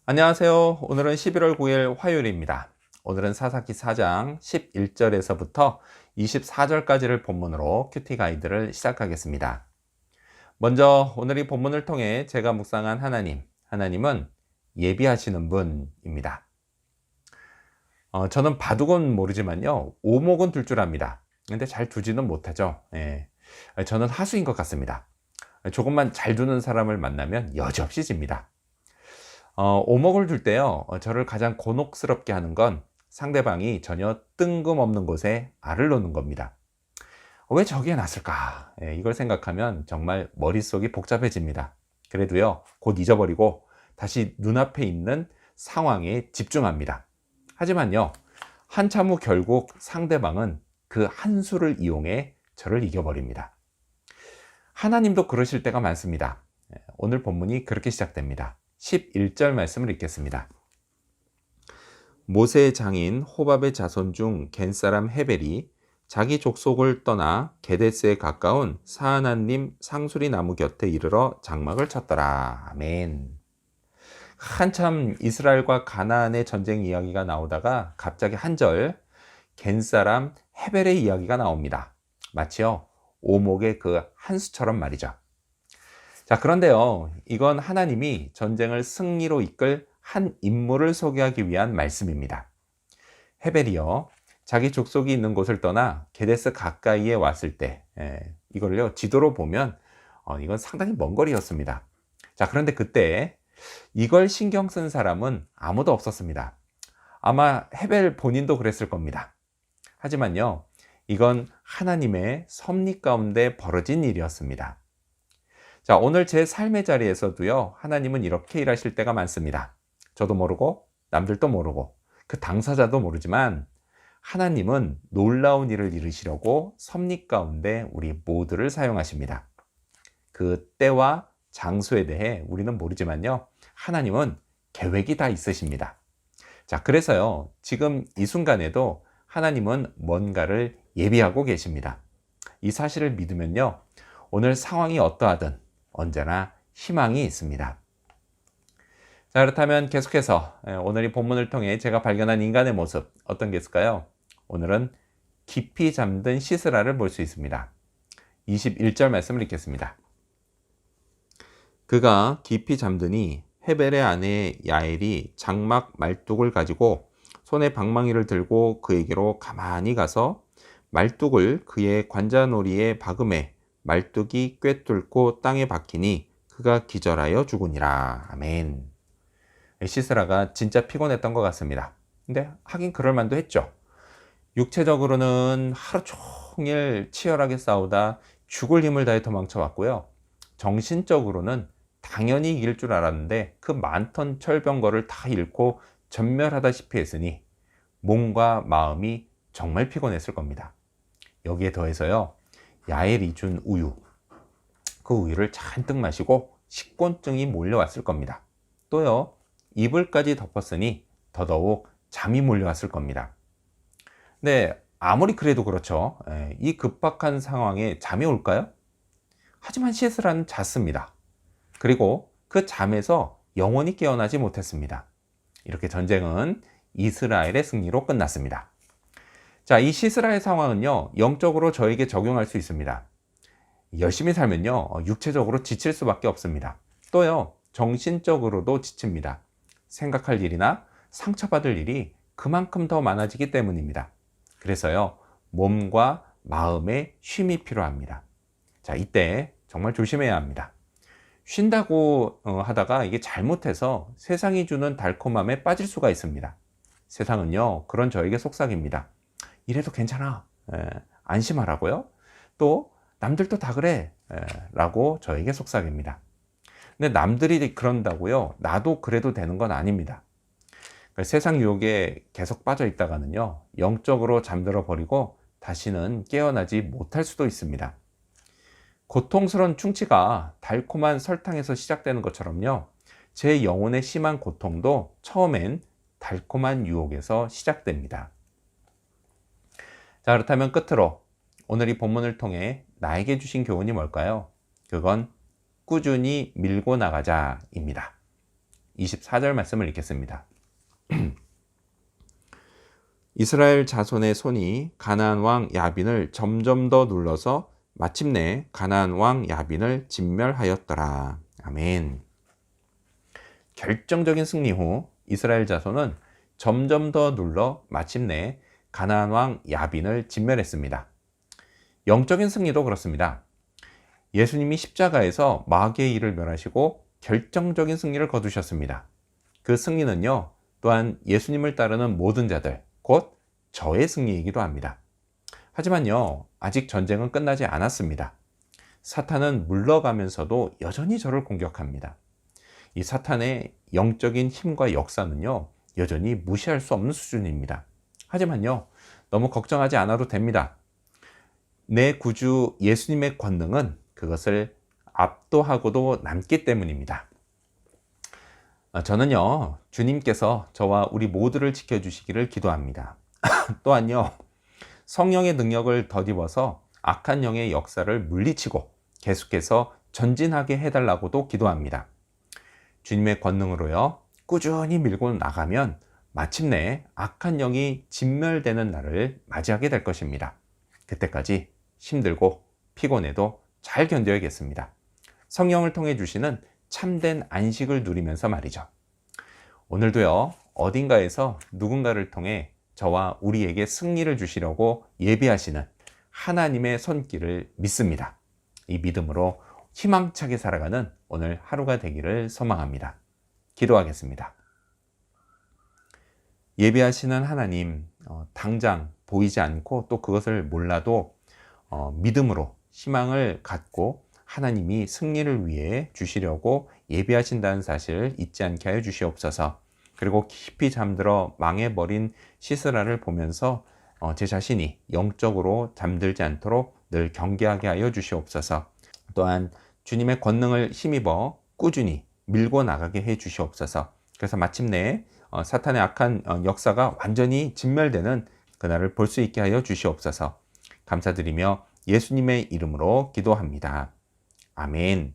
안녕하세요. 오늘은 11월 9일 화요일입니다. 오늘은 사사기 4장 11절에서부터 24절까지를 본문으로 큐티 가이드를 시작하겠습니다. 먼저 오늘 이 본문을 통해 제가 묵상한 하나님은 예비하시는 분입니다. 저는 바둑은 모르지만요, 오목은 둘 줄 압니다. 근데 잘 두지는 못하죠. 저는 하수인 것 같습니다. 조금만 잘 두는 사람을 만나면 여지없이 집니다. 오목을 둘 때요, 저를 가장 곤혹스럽게 하는 건 상대방이 전혀 뜬금없는 곳에 알을 놓는 겁니다. 왜 저기에 놨을까? 이걸 생각하면 정말 머릿속이 복잡해집니다. 그래도요, 곧 잊어버리고 다시 눈앞에 있는 상황에 집중합니다. 하지만요, 한참 후 결국 상대방은 그 한 수를 이용해 저를 이겨버립니다. 하나님도 그러실 때가 많습니다. 오늘 본문이 그렇게 시작됩니다. 11절 말씀을 읽겠습니다. 모세의 장인 호밥의 자손 중 겐사람 헤벨이 자기 족속을 떠나 게데스에 가까운 사하나님 상수리 나무 곁에 이르러 장막을 쳤더라. 아멘. 한참 이스라엘과 가나안의 전쟁 이야기가 나오다가 갑자기 한 절 겐사람 헤벨의 이야기가 나옵니다. 마치요, 오목의 그 한 수처럼 말이죠. 자, 그런데요, 이건 하나님이 전쟁을 승리로 이끌 한 인물을 소개하기 위한 말씀입니다. 헤벨이요, 자기 족속이 있는 곳을 떠나 게데스 가까이에 왔을 때, 이걸요, 지도로 보면 이건 상당히 먼 거리였습니다. 자, 그런데 그때 이걸 신경 쓴 사람은 아무도 없었습니다. 아마 헤벨 본인도 그랬을 겁니다. 하지만요, 이건 하나님의 섭리 가운데 벌어진 일이었습니다. 자, 오늘 제 삶의 자리에서도요, 하나님은 이렇게 일하실 때가 많습니다. 저도 모르고 남들도 모르고 그 당사자도 모르지만 하나님은 놀라운 일을 이루시려고 섭리 가운데 우리 모두를 사용하십니다. 그 때와 장소에 대해 우리는 모르지만요, 하나님은 계획이 다 있으십니다. 자, 그래서요, 지금 이 순간에도 하나님은 뭔가를 예비하고 계십니다. 이 사실을 믿으면요, 오늘 상황이 어떠하든 언제나 희망이 있습니다. 자, 그렇다면 계속해서 오늘 이 본문을 통해 제가 발견한 인간의 모습, 어떤 게 있을까요? 오늘은 깊이 잠든 시스라를 볼 수 있습니다. 21절 말씀을 읽겠습니다. 그가 깊이 잠드니 헤벨의 아내 야엘이 장막 말뚝을 가지고 손에 방망이를 들고 그에게로 가만히 가서 말뚝을 그의 관자놀이에 박음에 말뚝이 꿰뚫고 땅에 박히니 그가 기절하여 죽으니라. 아멘. 시스라가 진짜 피곤했던 것 같습니다. 근데 하긴 그럴 만도 했죠. 육체적으로는 하루 종일 치열하게 싸우다 죽을 힘을 다해 도망쳐 왔고요. 정신적으로는 당연히 이길 줄 알았는데 그 많던 철병거를 다 잃고 전멸하다시피 했으니 몸과 마음이 정말 피곤했을 겁니다. 여기에 더해서요, 야엘이 준 우유, 그 우유를 잔뜩 마시고 식곤증이 몰려왔을 겁니다. 또요, 이불까지 덮었으니 더더욱 잠이 몰려왔을 겁니다. 근데 아무리 그래도 그렇죠, 이 급박한 상황에 잠이 올까요? 하지만 시스라는 잤습니다. 그리고 그 잠에서 영원히 깨어나지 못했습니다. 이렇게 전쟁은 이스라엘의 승리로 끝났습니다. 자, 이 시스라의 상황은요, 영적으로 저에게 적용할 수 있습니다. 열심히 살면요, 육체적으로 지칠 수밖에 없습니다. 또요, 정신적으로도 지칩니다. 생각할 일이나 상처받을 일이 그만큼 더 많아지기 때문입니다. 그래서요, 몸과 마음의 쉼이 필요합니다. 자, 이때 정말 조심해야 합니다. 쉰다고 하다가 이게 잘못해서 세상이 주는 달콤함에 빠질 수가 있습니다. 세상은요, 그런 저에게 속삭입니다. 이래도 괜찮아. 안심하라고요. 또 남들도 다 그래. 라고 저에게 속삭입니다. 근데 남들이 그런다고요, 나도 그래도 되는 건 아닙니다. 그러니까 세상 유혹에 계속 빠져 있다가는요, 영적으로 잠들어 버리고 다시는 깨어나지 못할 수도 있습니다. 고통스러운 충치가 달콤한 설탕에서 시작되는 것처럼요, 제 영혼의 심한 고통도 처음엔 달콤한 유혹에서 시작됩니다. 자, 그렇다면 끝으로 오늘 이 본문을 통해 나에게 주신 교훈이 뭘까요? 그건 꾸준히 밀고 나가자입니다. 24절 말씀을 읽겠습니다. 이스라엘 자손의 손이 가나안 왕 야빈을 점점 더 눌러서 마침내 가나안 왕 야빈을 진멸하였더라. 아멘. 결정적인 승리 후 이스라엘 자손은 점점 더 눌러 마침내 가나안 왕 야빈을 진멸했습니다. 영적인 승리도 그렇습니다. 예수님이 십자가에서 마귀의 일을 멸하시고 결정적인 승리를 거두셨습니다. 그 승리는요, 또한 예수님을 따르는 모든 자들, 곧 저의 승리이기도 합니다. 하지만요, 아직 전쟁은 끝나지 않았습니다. 사탄은 물러가면서도 여전히 저를 공격합니다. 이 사탄의 영적인 힘과 역사는요, 여전히 무시할 수 없는 수준입니다. 하지만요, 너무 걱정하지 않아도 됩니다. 내 구주 예수님의 권능은 그것을 압도하고도 남기 때문입니다. 저는요, 주님께서 저와 우리 모두를 지켜주시기를 기도합니다. 또한요, 성령의 능력을 덧입어서 악한 영의 역사를 물리치고 계속해서 전진하게 해달라고도 기도합니다. 주님의 권능으로요, 꾸준히 밀고 나가면 마침내 악한 영이 진멸되는 날을 맞이하게 될 것입니다. 그때까지 힘들고 피곤해도 잘 견뎌야겠습니다. 성령을 통해 주시는 참된 안식을 누리면서 말이죠. 오늘도요, 어딘가에서 누군가를 통해 저와 우리에게 승리를 주시려고 예비하시는 하나님의 손길을 믿습니다. 이 믿음으로 희망차게 살아가는 오늘 하루가 되기를 소망합니다. 기도하겠습니다. 예비하시는 하나님, 당장 보이지 않고 또 그것을 몰라도 믿음으로 희망을 갖고 하나님이 승리를 위해 주시려고 예비하신다는 사실을 잊지 않게 하여 주시옵소서. 그리고 깊이 잠들어 망해버린 시스라를 보면서 제 자신이 영적으로 잠들지 않도록 늘 경계하게 하여 주시옵소서. 또한 주님의 권능을 힘입어 꾸준히 밀고 나가게 해 주시옵소서. 그래서 마침내 사탄의 악한 역사가 완전히 진멸되는 그날을 볼 수 있게 하여 주시옵소서. 감사드리며 예수님의 이름으로 기도합니다. 아멘.